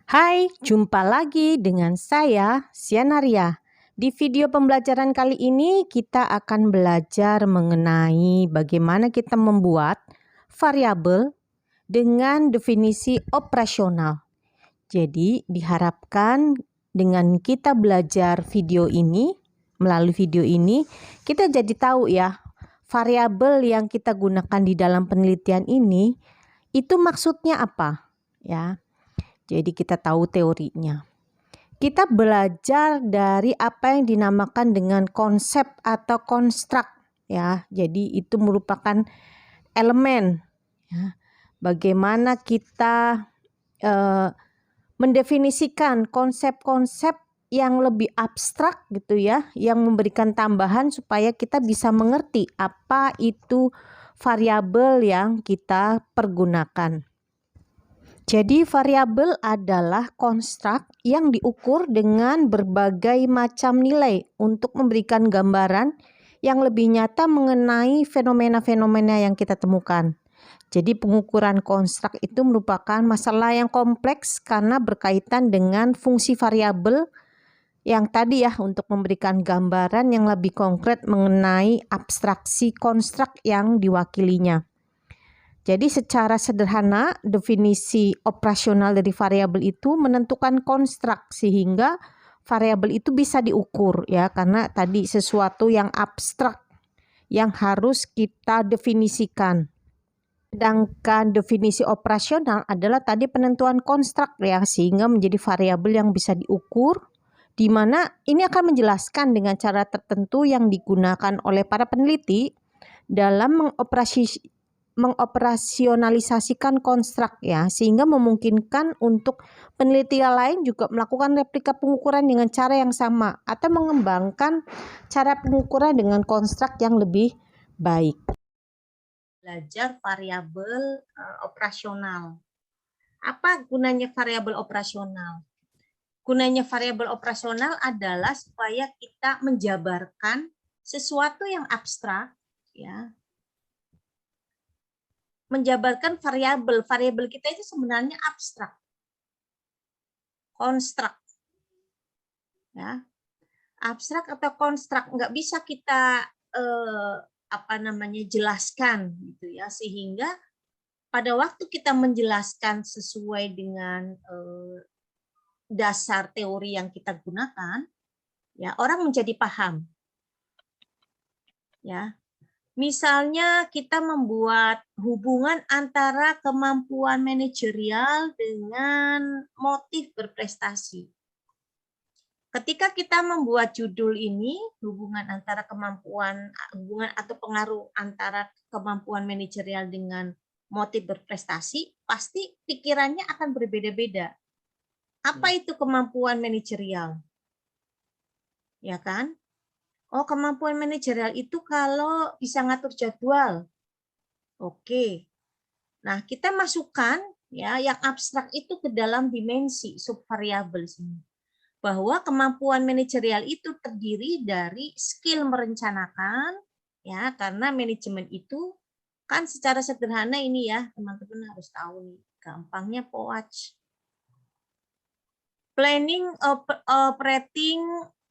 Hai, jumpa lagi dengan saya, Sianaria. Di video pembelajaran kali ini kita akan belajar mengenai bagaimana kita membuat variabel dengan definisi operasional. Jadi diharapkan dengan kita belajar melalui video ini, kita jadi tahu ya, variabel yang kita gunakan di dalam penelitian ini, itu maksudnya apa ya. Jadi kita tahu teorinya. Kita belajar dari apa yang dinamakan dengan konsep atau konstruk ya. Jadi itu merupakan elemen ya. Bagaimana kita mendefinisikan konsep-konsep yang lebih abstrak gitu ya, yang memberikan tambahan supaya kita bisa mengerti apa itu variabel yang kita pergunakan. Jadi variabel adalah konstruk yang diukur dengan berbagai macam nilai untuk memberikan gambaran yang lebih nyata mengenai fenomena-fenomena yang kita temukan. Jadi pengukuran konstruk itu merupakan masalah yang kompleks karena berkaitan dengan fungsi variabel yang tadi ya, untuk memberikan gambaran yang lebih konkret mengenai abstraksi konstruk yang diwakilinya. Jadi secara sederhana definisi operasional dari variabel itu menentukan konstruk sehingga variabel itu bisa diukur ya, karena tadi sesuatu yang abstrak yang harus kita definisikan. Sedangkan definisi operasional adalah tadi penentuan konstruk ya, sehingga menjadi variabel yang bisa diukur, di mana ini akan menjelaskan dengan cara tertentu yang digunakan oleh para peneliti dalam mengoperasionalisasikan konstruk ya, sehingga memungkinkan untuk penelitian lain juga melakukan replika pengukuran dengan cara yang sama atau mengembangkan cara pengukuran dengan konstruk yang lebih baik. Belajar variabel operasional. Apa gunanya variabel operasional? Gunanya variabel operasional adalah supaya kita menjabarkan sesuatu yang abstrak ya. Menjabarkan variabel kita itu sebenarnya abstrak, konstruk ya, abstrak atau konstruk, nggak bisa kita jelaskan gitu ya, sehingga pada waktu kita menjelaskan sesuai dengan dasar teori yang kita gunakan ya, orang menjadi paham ya. Misalnya kita membuat hubungan antara kemampuan manajerial dengan motif berprestasi. Ketika kita membuat judul ini, hubungan atau pengaruh antara kemampuan manajerial dengan motif berprestasi, pasti pikirannya akan berbeda-beda. Apa itu kemampuan manajerial? Ya kan? Oh, kemampuan manajerial itu kalau bisa ngatur jadwal. Oke. Nah, kita masukkan ya yang abstrak itu ke dalam dimensi subvariabel sini. Bahwa kemampuan manajerial itu terdiri dari skill merencanakan ya, karena manajemen itu kan secara sederhana ini ya, teman-teman harus tahu nih, gampangnya POAC. Planning, operating,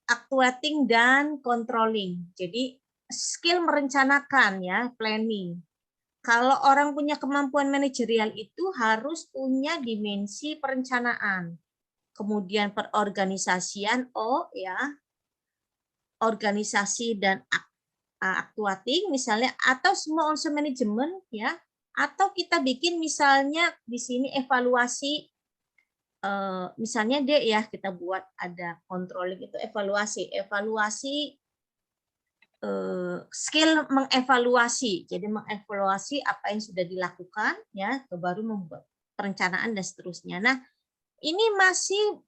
actuating, dan controlling. Jadi skill merencanakan ya, planning. Kalau orang punya kemampuan manajerial itu harus punya dimensi perencanaan. Kemudian perorganisasian, ya, organisasi dan actuating misalnya, atau semua unsur manajemen ya, atau kita bikin misalnya di sini evaluasi. Misalnya deh ya, kita buat ada controlling itu evaluasi skill mengevaluasi. Jadi mengevaluasi apa yang sudah dilakukan ya, baru membuat perencanaan dan seterusnya. Nah, ini masih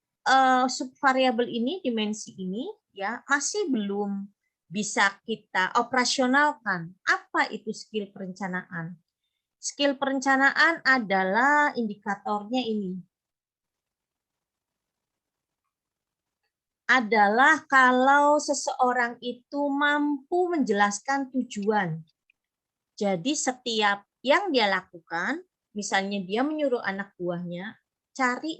subvariabel ini, dimensi ini ya, masih belum bisa kita operasionalkan. Apa itu skill perencanaan? Skill perencanaan adalah indikatornya ini. Adalah kalau seseorang itu mampu menjelaskan tujuan. Jadi setiap yang dia lakukan, misalnya dia menyuruh anak buahnya, cari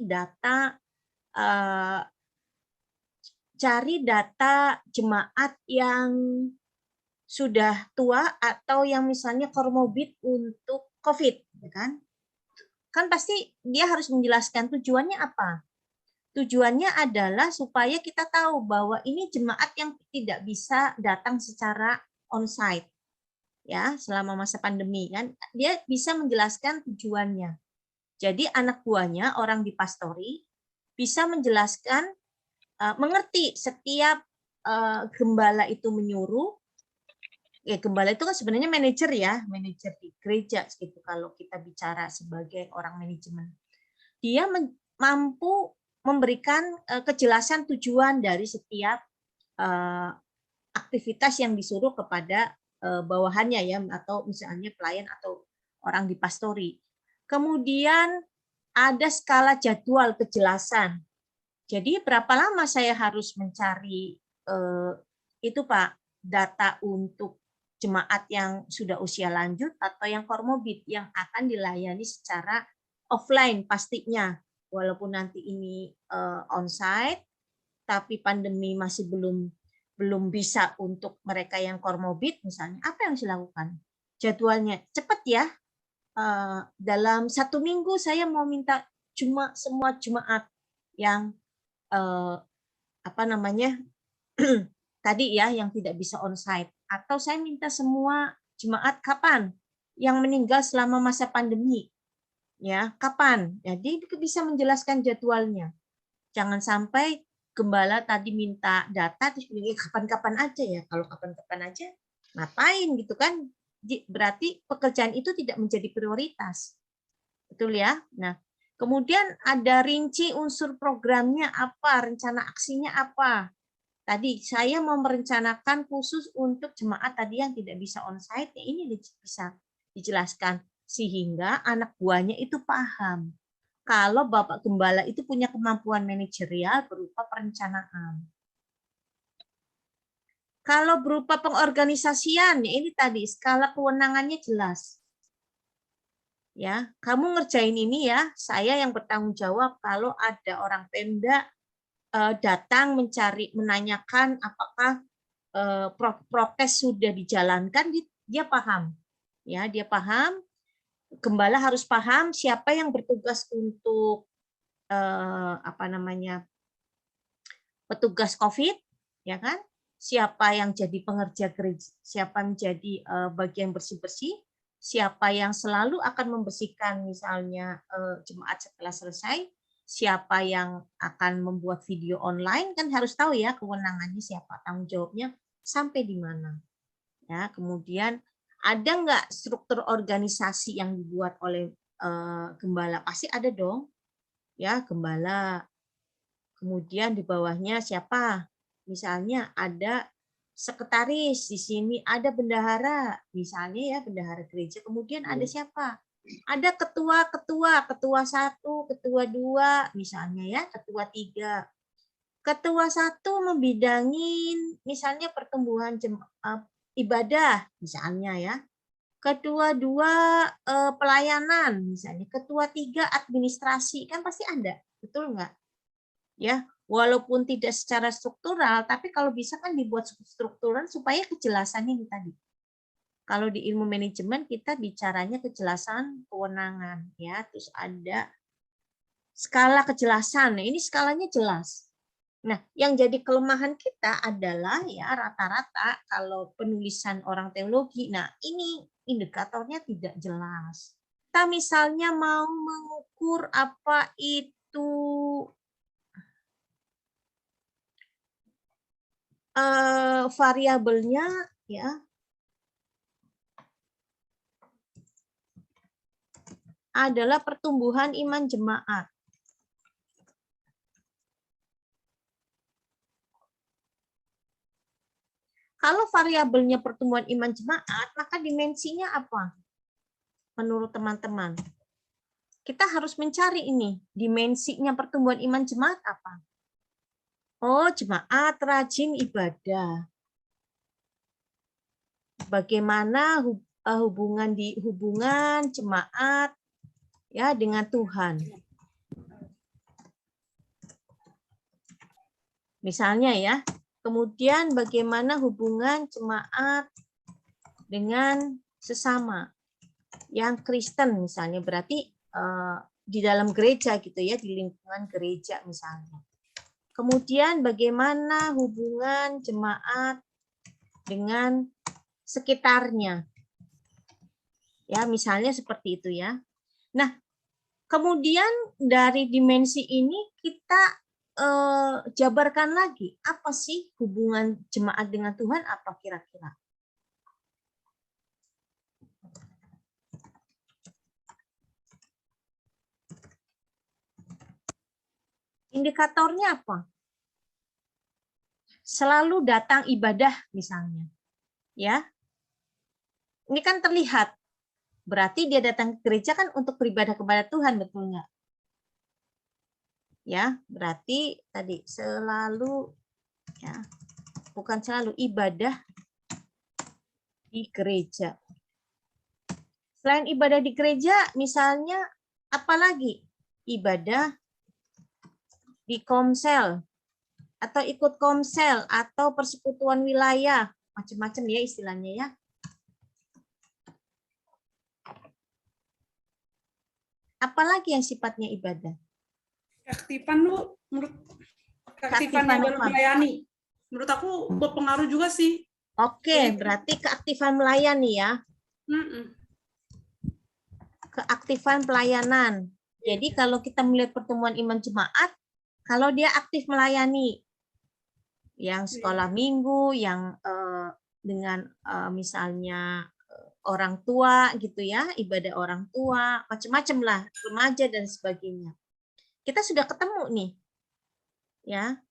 data jemaat yang sudah tua atau yang misalnya komorbid untuk COVID, ya kan? Kan pasti dia harus menjelaskan tujuannya apa. Tujuannya adalah supaya kita tahu bahwa ini jemaat yang tidak bisa datang secara onsite, ya, selama masa pandemi kan. Dia bisa menjelaskan tujuannya. Jadi anak buahnya orang di pastori bisa menjelaskan, mengerti setiap gembala itu menyuruh. Ya, gembala itu kan sebenarnya manajer ya, manajer di gereja gitu kalau kita bicara sebagai orang manajemen. Dia mampu memberikan kejelasan tujuan dari setiap aktivitas yang disuruh kepada bawahannya ya, atau misalnya pelayan atau orang di pastori. Kemudian ada skala jadwal kejelasan. Jadi berapa lama saya harus mencari itu Pak, data untuk jemaat yang sudah usia lanjut atau yang komorbid yang akan dilayani secara offline pastinya. Walaupun nanti ini onsite, tapi pandemi masih belum bisa untuk mereka yang komorbid misalnya, apa yang harus dilakukan? Jadwalnya cepat ya. Dalam 1 minggu saya mau minta semua jemaat yang apa namanya tadi ya yang tidak bisa onsite, atau saya minta semua jemaat kapan yang meninggal selama masa pandemi, ya kapan. Jadi bisa menjelaskan jadwalnya. Jangan sampai gembala tadi minta data terus kapan-kapan aja ya. Kalau kapan-kapan aja ngapain gitu kan? Berarti pekerjaan itu tidak menjadi prioritas. Betul ya? Nah, kemudian ada rinci unsur programnya apa, rencana aksinya apa. Tadi saya mau merencanakan khusus untuk jemaat tadi yang tidak bisa onsite, ya ini bisa dijelaskan sehingga anak buahnya itu paham. Kalau Bapak Gembala itu punya kemampuan manajerial berupa perencanaan. Kalau berupa pengorganisasian, ya ini tadi skala kewenangannya jelas. Ya, kamu ngerjain ini ya, saya yang bertanggung jawab kalau ada orang Pemda datang menanyakan apakah prokes sudah dijalankan, dia paham. Ya, dia paham. Gembala harus paham siapa yang bertugas untuk petugas COVID, ya kan? Siapa yang jadi pengerja gereja, siapa menjadi bagian bersih-bersih, siapa yang selalu akan membersihkan misalnya jemaat setelah selesai, siapa yang akan membuat video online, kan harus tahu ya kewenangannya siapa, tanggung jawabnya sampai di mana. Ya, kemudian ada nggak struktur organisasi yang dibuat oleh gembala? Pasti ada dong. Ya, gembala. Kemudian di bawahnya siapa? Misalnya ada sekretaris, di sini ada bendahara, misalnya ya bendahara gereja. Kemudian ada siapa? Ada ketua-ketua, ketua 1, ketua 2, misalnya ya, ketua 3. Ketua 1 membidangin misalnya pertumbuhan ibadah, misalnya ya. Ketua 2 pelayanan, misalnya. Ketua 3 administrasi, kan pasti ada, betul nggak? Ya, walaupun tidak secara struktural, tapi kalau bisa kan dibuat struktural supaya kejelasannya ini tadi. Kalau di ilmu manajemen kita bicaranya kejelasan kewenangan, ya. Terus ada skala kejelasan. Nah, ini skalanya jelas. Nah, yang jadi kelemahan kita adalah ya rata-rata kalau penulisan orang teologi, nah ini indikatornya tidak jelas. Kita misalnya mau mengukur apa itu variabelnya ya adalah pertumbuhan iman jemaat. Kalau variabelnya pertumbuhan iman jemaat, maka dimensinya apa? Menurut teman-teman, kita harus mencari ini, dimensinya pertumbuhan iman jemaat apa? Oh, jemaat rajin ibadah. Bagaimana hubungan jemaat ya dengan Tuhan. Misalnya ya. Kemudian bagaimana hubungan jemaat dengan sesama yang Kristen misalnya, berarti di dalam gereja gitu ya, di lingkungan gereja misalnya. Kemudian bagaimana hubungan jemaat dengan sekitarnya. Ya, misalnya seperti itu ya. Nah, kemudian dari dimensi ini kita jabarkan lagi, apa sih hubungan jemaat dengan Tuhan, apa kira-kira? Indikatornya apa? Selalu datang ibadah misalnya. Ya. Ini kan terlihat. Berarti dia datang ke gereja kan untuk beribadah kepada Tuhan, betul nggak? Ya, berarti tadi selalu, ya, bukan selalu, ibadah di gereja. Selain ibadah di gereja, misalnya apalagi? Ibadah di komsel, atau ikut komsel, atau persekutuan wilayah, macam-macam ya istilahnya ya. Apalagi yang sifatnya ibadah? Keaktifan lu, menurut keaktifan Keaktifan dalam apa? melayani. Menurut aku berpengaruh juga sih. Oke, berarti keaktifan melayani ya. Keaktifan pelayanan. Jadi kalau kita melihat pertemuan iman jemaat, kalau dia aktif melayani, yang sekolah minggu, yang dengan misalnya orang tua gitu ya, ibadah orang tua, macam-macam lah, remaja dan sebagainya. Kita sudah ketemu nih, ya.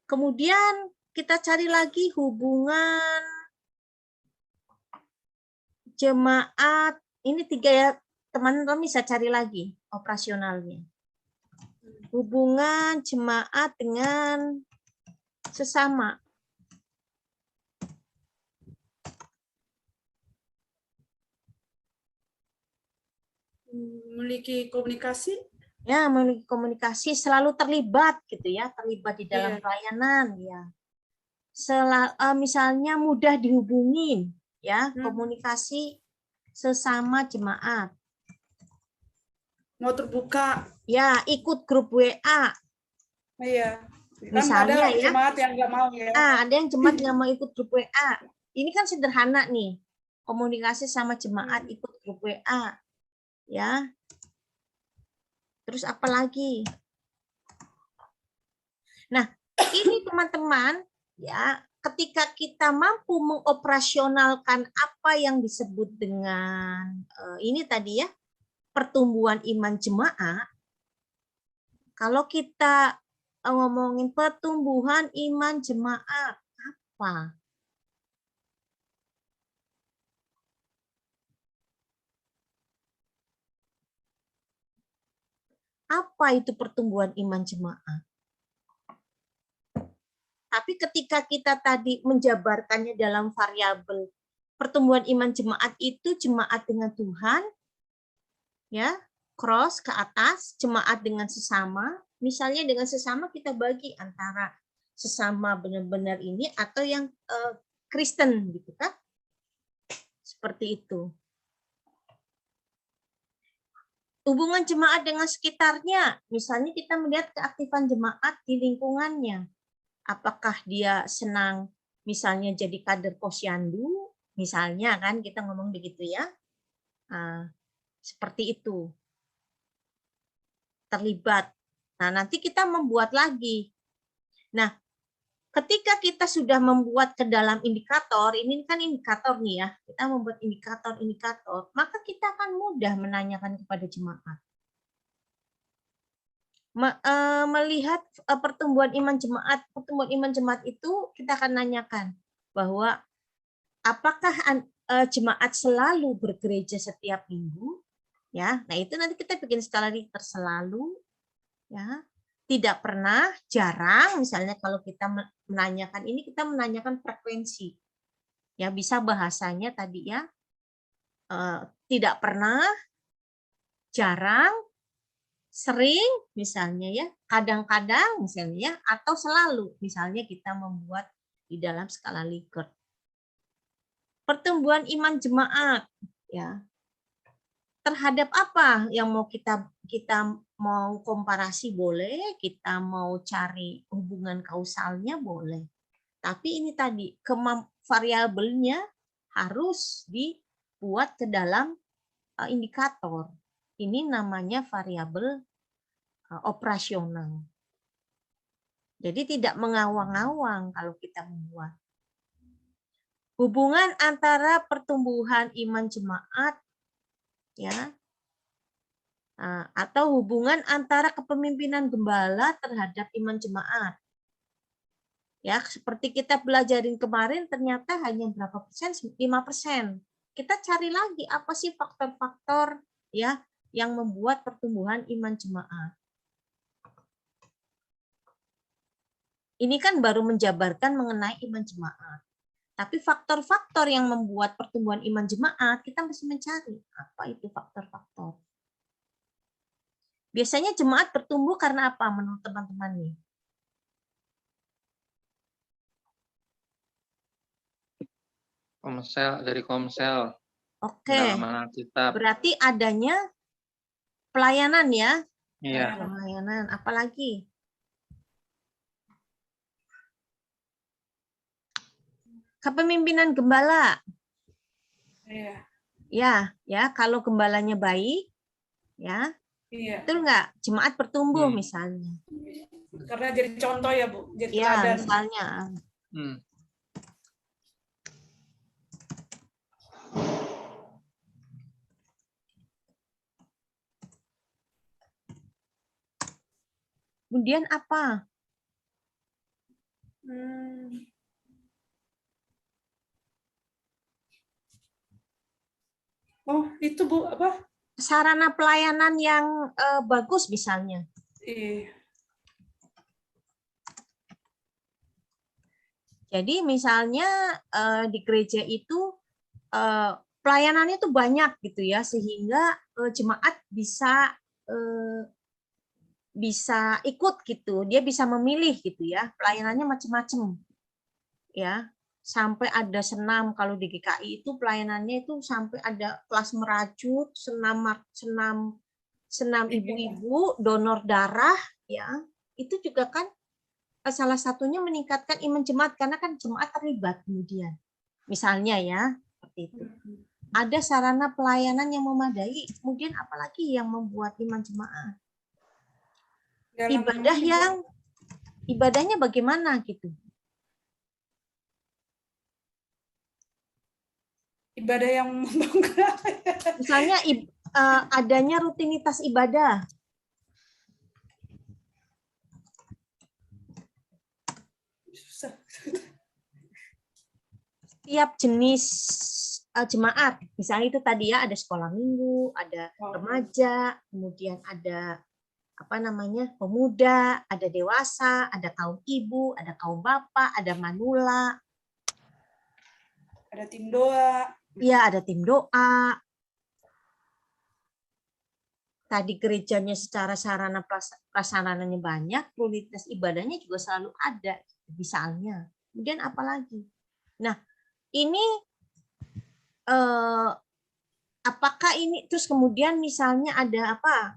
Kemudian kita cari lagi hubungan jemaat. Ini 3 ya, teman-teman bisa cari lagi operasionalnya. Hubungan jemaat dengan sesama. Memiliki komunikasi. Ya, memiliki komunikasi, selalu terlibat gitu ya, terlibat di dalam pelayanan ya. Misalnya mudah dihubungin ya, komunikasi sesama jemaat. Mau terbuka. Ya, ikut grup WA. Iya. Misalnya ada ya. jemaat yang nggak mau ya. Ada yang jemaat nggak mau ikut grup WA. Ini kan sederhana nih. Komunikasi sama jemaat, ikut grup WA. Ya. Terus apa lagi? Nah, ini teman-teman, ya, ketika kita mampu mengoperasionalkan apa yang disebut dengan ini tadi ya, pertumbuhan iman jemaat. Kalau kita ngomongin pertumbuhan iman jemaat, apa? Apa itu pertumbuhan iman jemaat? Tapi ketika kita tadi menjabarkannya dalam variabel pertumbuhan iman jemaat itu jemaat dengan Tuhan, ya, cross ke atas, jemaat dengan sesama. Misalnya dengan sesama kita bagi antara sesama benar-benar ini atau yang Kristen gitu kan? Seperti itu. Hubungan jemaat dengan sekitarnya, misalnya kita melihat keaktifan jemaat di lingkungannya. Apakah dia senang misalnya jadi kader posyandu, misalnya kan kita ngomong begitu ya. Seperti itu. Terlibat. Nah, nanti kita membuat lagi. Nah, ketika kita sudah membuat ke dalam indikator, ini kan indikator nih ya, kita membuat indikator-indikator, maka kita akan mudah menanyakan kepada jemaat. Melihat pertumbuhan iman jemaat itu kita akan nanyakan bahwa apakah jemaat selalu bergereja setiap minggu, ya. Nah, itu nanti kita bikin skala Richter, selalu, ya, tidak pernah, jarang. Misalnya kalau kita menanyakan ini, kita menanyakan frekuensi, ya, bisa bahasanya tadi ya, tidak pernah, jarang, sering misalnya ya, kadang-kadang misalnya ya, atau selalu misalnya kita membuat di dalam skala Likert. Pertumbuhan iman jemaat ya. Terhadap apa yang mau kita mau komparasi boleh, kita mau cari hubungan kausalnya boleh. Tapi ini tadi variabelnya harus dibuat ke dalam indikator. Ini namanya variabel operasional. Jadi tidak mengawang-awang kalau kita membuat. Hubungan antara pertumbuhan iman jemaat ya atau hubungan antara kepemimpinan gembala terhadap iman jemaat. Ya, seperti kita pelajarin kemarin ternyata hanya berapa persen? 5%. Kita cari lagi apa sih faktor-faktor ya yang membuat pertumbuhan iman jemaat. Ini kan baru menjabarkan mengenai iman jemaat. Tapi faktor-faktor yang membuat pertumbuhan iman jemaat, kita mesti mencari apa itu faktor-faktor. Biasanya jemaat bertumbuh karena apa menurut teman-teman nih? Dari Komsel. Oke. Pendalaman Alkitab. Berarti adanya pelayanan ya? Iya. Pelayanan, apalagi? Kepemimpinan gembala. Iya. Ya, kalau gembalanya baik, ya, Iya. betul nggak? Jemaat bertumbuh misalnya. Karena jadi contoh ya Bu, jadi Ya, teladan. misalnya. Kemudian apa? Oh, itu Bu, apa? Sarana pelayanan yang bagus misalnya. Iya. Jadi misalnya di gereja itu pelayanannya itu banyak gitu ya, sehingga jemaat bisa ikut gitu, dia bisa memilih gitu ya, pelayanannya macam-macam ya, sampai ada senam. Kalau di GKI itu pelayanannya itu sampai ada kelas merajut, senam ibu-ibu, donor darah ya, itu juga kan salah satunya meningkatkan iman jemaat karena kan jemaat terlibat kemudian, misalnya ya seperti itu. Ada sarana pelayanan yang memadai, kemudian apalagi yang membuat iman jemaat? Ibadahnya bagaimana gitu? Ibadah yang membanggakan. Misalnya adanya rutinitas ibadah. Susah. Setiap jenis jemaat, misalnya itu tadi ya, ada sekolah minggu, ada remaja, kemudian ada pemuda, ada dewasa, ada kaum ibu, ada kaum bapak, ada manula, ada tim doa. Iya, ada tim doa. Tadi gerejanya secara sarana prasarananya banyak, rutinitas ibadahnya juga selalu ada, misalnya. Kemudian apa lagi? Nah, ini apakah ini terus kemudian misalnya ada apa?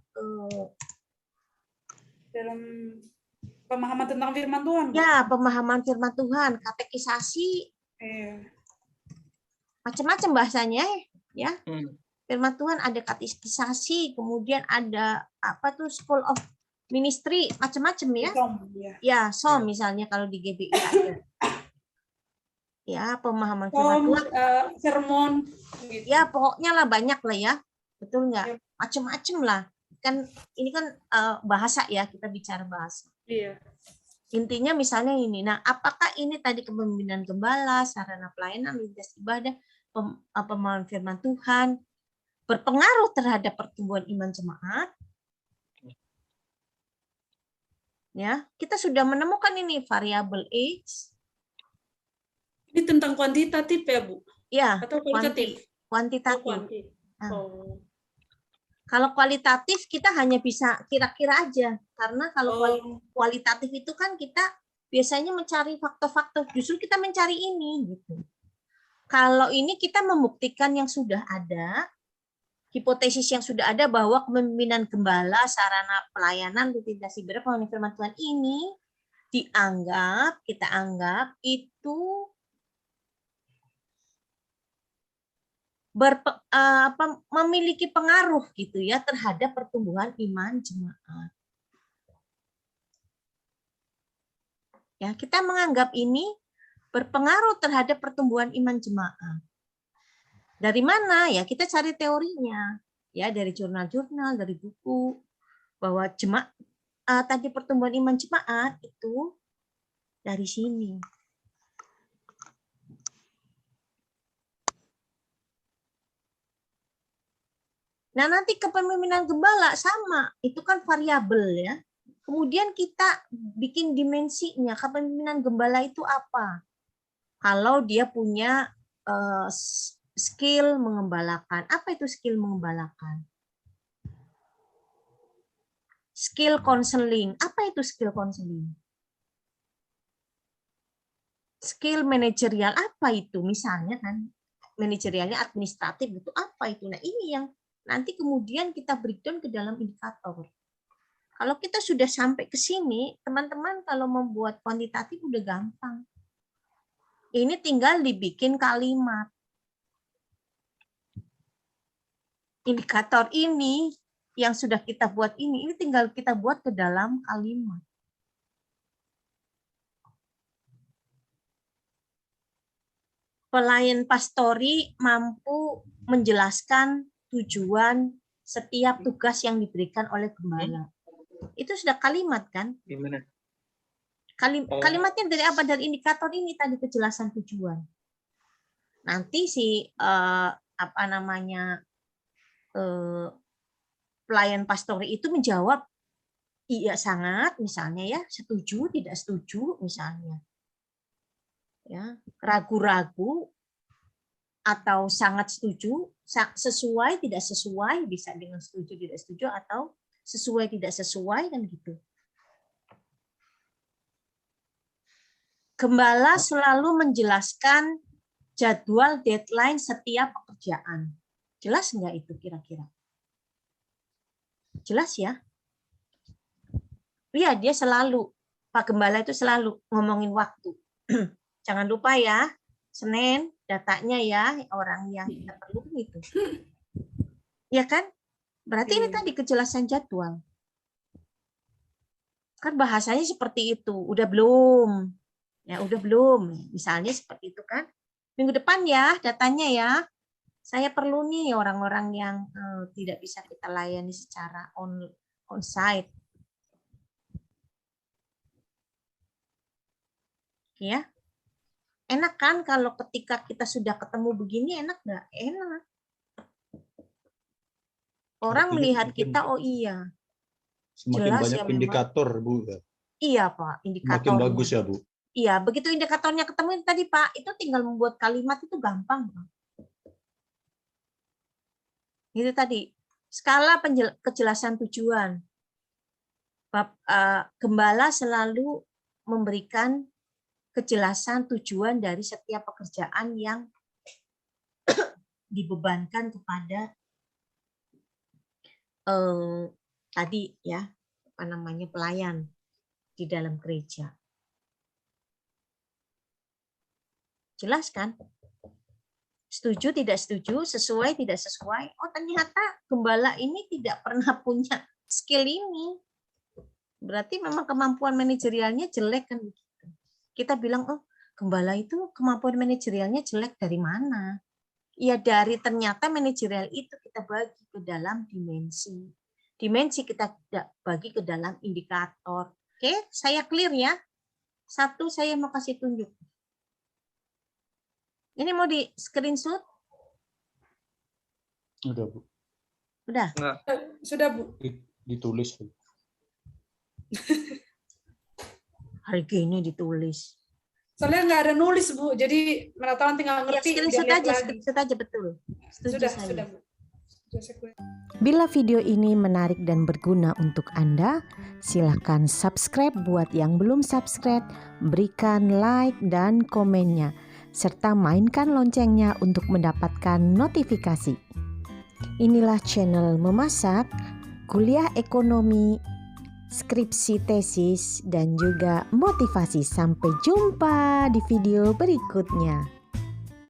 Dalam pemahaman tentang firman Tuhan. Ya, pemahaman firman Tuhan, katekisasi. Macam-macam bahasanya ya. Firman Tuhan ada katekisasi, kemudian ada apa tuh School of Ministry, macam-macam ya. Ya, SOM misalnya kalau di GBI ada. Ya, pemahaman firman Tuhan. Sermon. Gitu. Ya, pokoknya lah banyak lah ya. Betul nggak? Macam-macam lah. Kan ini kan bahasa ya, kita bicara bahasa. Iya. Intinya misalnya ini. Nah, apakah ini tadi kepemimpinan gembala, sarana pelayanan, lintas ibadah, pemahaman firman Tuhan berpengaruh terhadap pertumbuhan iman jemaat? Ya, kita sudah menemukan ini variabel age. Ini tentang kuantitatif ya, Bu? Ya, atau kualitatif? kuantitatif. Oh, Kalau kualitatif kita hanya bisa kira-kira aja, karena kalau Oh, kualitatif itu kan kita biasanya mencari faktor-faktor, justru kita mencari ini gitu. Kalau ini kita membuktikan yang sudah ada, hipotesis yang sudah ada bahwa kepemimpinan gembala, sarana pelayanan, rutinitas ibadah, pengembangan firman Tuhan ini kita anggap itu memiliki pengaruh gitu ya terhadap pertumbuhan iman jemaat. Ya, kita menganggap ini berpengaruh terhadap pertumbuhan iman jemaat. Dari mana? Ya, kita cari teorinya. Ya, dari jurnal-jurnal, dari buku bahwa jemaat tadi pertumbuhan iman jemaat itu dari sini. Nah, nanti kepemimpinan gembala sama, itu kan variabel ya. Kemudian kita bikin dimensinya, kepemimpinan gembala itu apa? Kalau dia punya skill mengembalakan. Apa itu skill mengembalakan? Skill counseling. Apa itu skill counseling? Skill manajerial apa itu? Misalnya kan manajerialnya administratif itu apa itu? Nah, ini yang nanti kemudian kita breakdown ke dalam indikator. Kalau kita sudah sampai ke sini, teman-teman kalau membuat kuantitatif udah gampang. Ini tinggal dibikin kalimat. Indikator ini yang sudah kita buat ini tinggal kita buat ke dalam kalimat. Pelayan pastori mampu menjelaskan tujuan setiap tugas yang diberikan oleh gembala. Itu sudah kalimat kan? Gimana? Kalimatnya dari apa? Dari indikator ini tadi, kejelasan tujuan. Nanti si pelayan pastori itu menjawab iya sangat misalnya ya, setuju tidak setuju misalnya. Ya, ragu-ragu atau sangat setuju, sesuai tidak sesuai, bisa dengan setuju tidak setuju atau sesuai tidak sesuai kan gitu. Gembala selalu menjelaskan jadwal deadline setiap pekerjaan. Jelas nggak itu kira-kira? Jelas ya? Iya, dia selalu, Pak Gembala itu selalu ngomongin waktu. Jangan lupa ya, Senin datanya ya, orang yang kita perlu itu. Ya kan? Berarti ini tadi kejelasan jadwal. Kan bahasanya seperti itu. Udah belum? Ya, udah belum. Misalnya seperti itu kan. Minggu depan ya, datanya ya. Saya perlu nih orang-orang yang tidak bisa kita layani secara on-site. Ya. Enak kan kalau ketika kita sudah ketemu begini, enak nggak? Enak. Orang melihat kita, oh iya. Semakin Jelas banyak ya memang. indikator, Bu. Iya, Pak, indikatornya. Semakin bagus ya, Bu. Iya, begitu indikatornya ketemu tadi, Pak, itu tinggal membuat kalimat itu gampang, Pak. Itu tadi, skala kejelasan tujuan. Gembala selalu memberikan kejelasan tujuan dari setiap pekerjaan yang dibebankan kepada tadi ya, apa namanya, pelayan di dalam gereja. Jelas kan? Setuju tidak setuju, sesuai tidak sesuai. Oh, ternyata gembala ini tidak pernah punya skill ini. Berarti memang kemampuan manajerialnya jelek kan begitu. Kita bilang, oh, gembala itu kemampuan manajerialnya jelek dari mana? Ya dari ternyata manajerial itu kita bagi ke dalam dimensi. Dimensi kita bagi ke dalam indikator. Oke, saya clear ya. Satu saya mau kasih tunjuk. Ini mau di screenshot? Udah, Bu. Udah? Sudah, Bu. Ditulis. Hari ini ditulis. Soalnya nggak ada nulis, Bu. Jadi wartawan tinggal Ya, ngerti. screenshot dia lihat aja, lagi. screenshot aja betul. Setuju Sudah, saya. sudah, Bu. Jasa kuliah. Bila video ini menarik dan berguna untuk Anda, silakan subscribe buat yang belum subscribe, berikan like dan komennya, serta mainkan loncengnya untuk mendapatkan notifikasi. Inilah channel memasak, kuliah ekonomi, skripsi tesis, dan juga motivasi. Sampai jumpa di video berikutnya.